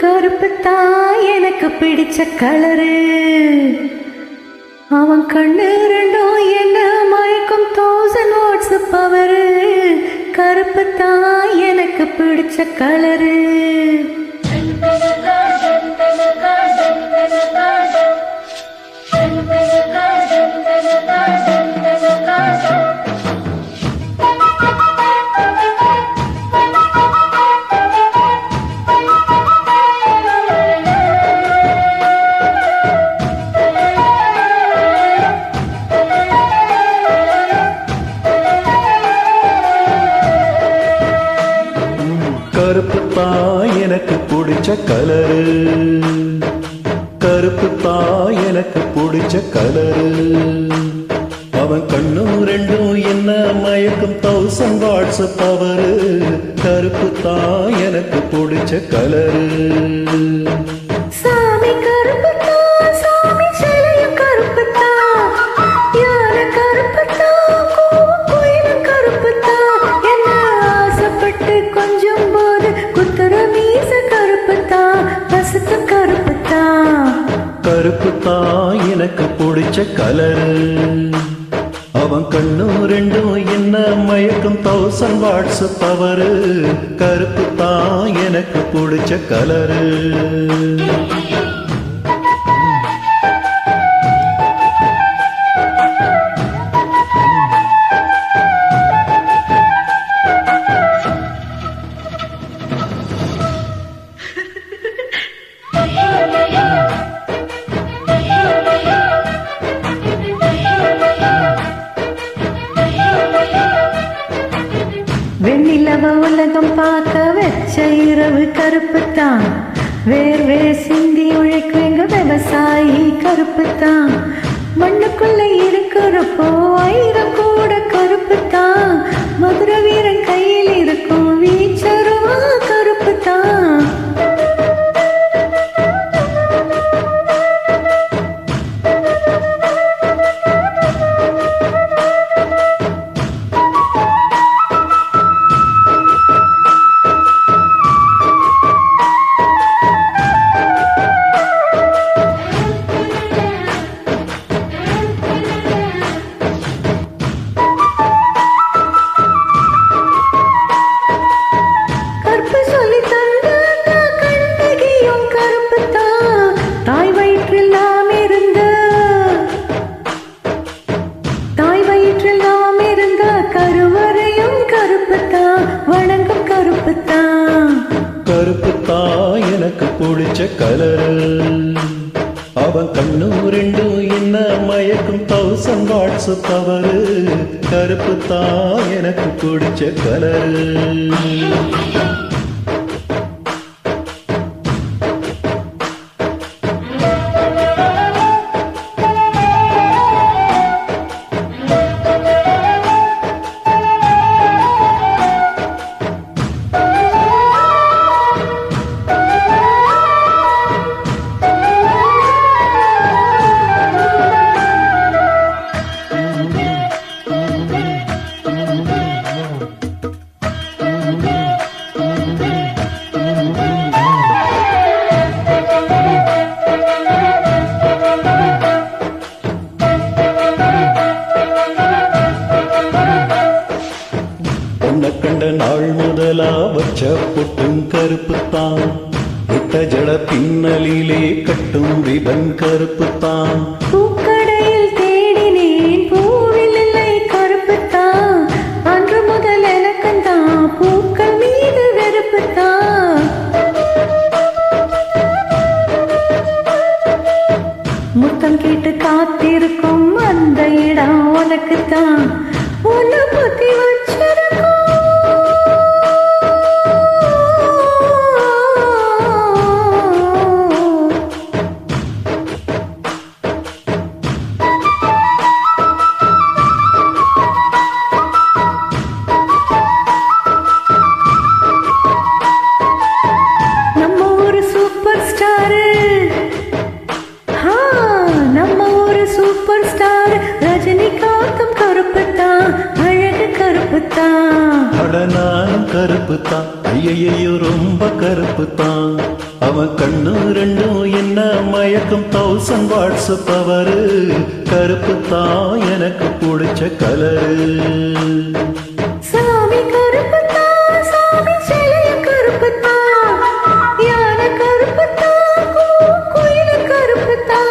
கருப்புத்தான் எனக்கு பிடிச்ச கலரு. அவன் கண்ணு ரெண்டும் என்ன மயக்கும் 1000 வாட்ஸ் பவரு. கருப்புத்தான் எனக்கு பிடிச்ச கலரு. கருப்புத்தான் எனக்கு பிடிச்ச கலரு. கருப்புத்தான் எனக்கு பிடிச்ச கலரு. அவன் கண்ணும் ரெண்டும் என்ன மயக்கும் 1000 வாட்ஸ் பவரு. கருப்புத்தான் எனக்கு பிடிச்ச கலரு. சாமி கருப்புத்தான், சாமி சிலையும் கருப்புத்தான், யானை கருப்புத்தான், கோயிலும் கருப்புத்தான், என்ன ஆசைப்பட்டு கொஞ்சம் போது குத்துற மீச கருப்புத்தான், பசுத்து கருப்புத்தான். கருப்புத்தான் எனக்கு பிடிச்ச கலரு. அவன் கண்ணும் ரெண்டும் என்ன மயக்கும் 1000 வாட்ஸ் பவரு. கருப்புத்தான் எனக்கு பிடிச்ச கலரு. வெண்ணிலவ உலகம் பார்க்க வச்ச இரவு கருப்புத்தான், வேர்வே சிந்தி உழைக்கும் எங்க விவசாயி கருப்புத்தான். மண்ணுக்குள்ள இருக்கிறப்போ 1000 கூட கருப்புத்தான், மதுர வீரன் கையில் இருக்கும் வீச்சருவா கருப்புத்தான். கருப்புத்தான் எனக்கு பிடிச்ச கலரு. அவன் கண்ணும் ரெண்டும் என்ன மயக்கும் 1000 வாட்ஸ் பவரு. கருப்புத்தான் எனக்கு பிடிச்ச கலரு. கண்ட நாள் முதலா வச்ச பொட்டும் கருப்புத்தான், விட்ட ஜட பின்னலிலே கட்டும் ரிபன் கருப்புத்தான். பூக்கடையில் தேடினேன் பூவில் இல்லை கருப்புத்தான், அன்று முதல் எனக்குந்தான் பூக்கள் மீது வெறுப்புத்தான். முத்தம் கேட்டு காத்திருக்கும் அந்த இடம் உனக்குத்தான், உன்னை பத்தி வச்சிருக்கும். நம்ம ஒரு சூப்பர் ஸ்டாரு, நம்ம ஒரு சூப்பர் ஸ்டார் ரஜினிகாந்தும் கருப்புத்தான், அழகு கருப்புத்தான். அட நானும் கருப்புத்தான், ஐயையோ ரொம்ப கருப்புத்தான். அவன் கண்ணு ரெண்டும் என்ன மயக்கம் 1000 வாட்ஸ் பவரு கருப்பு தான் எனக்கு பிடிச்ச கலரு சாமி கருப்புத்தான், சாமி சிலையும் கருப்புத்தான், யானை கருப்புத்தான், குயில் கருப்புத்தான்.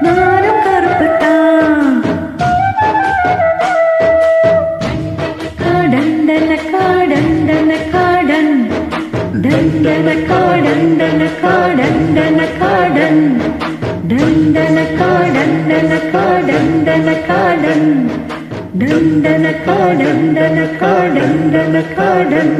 நானும் கருப்புத்தான். காடண்டன காடண்டன காடன், டண்டன காடண்டன காடண்டன காடன், டண்டன காடண்டன காடண்டன காடன், டண்டன காடண்டன காடண்டன காடன்.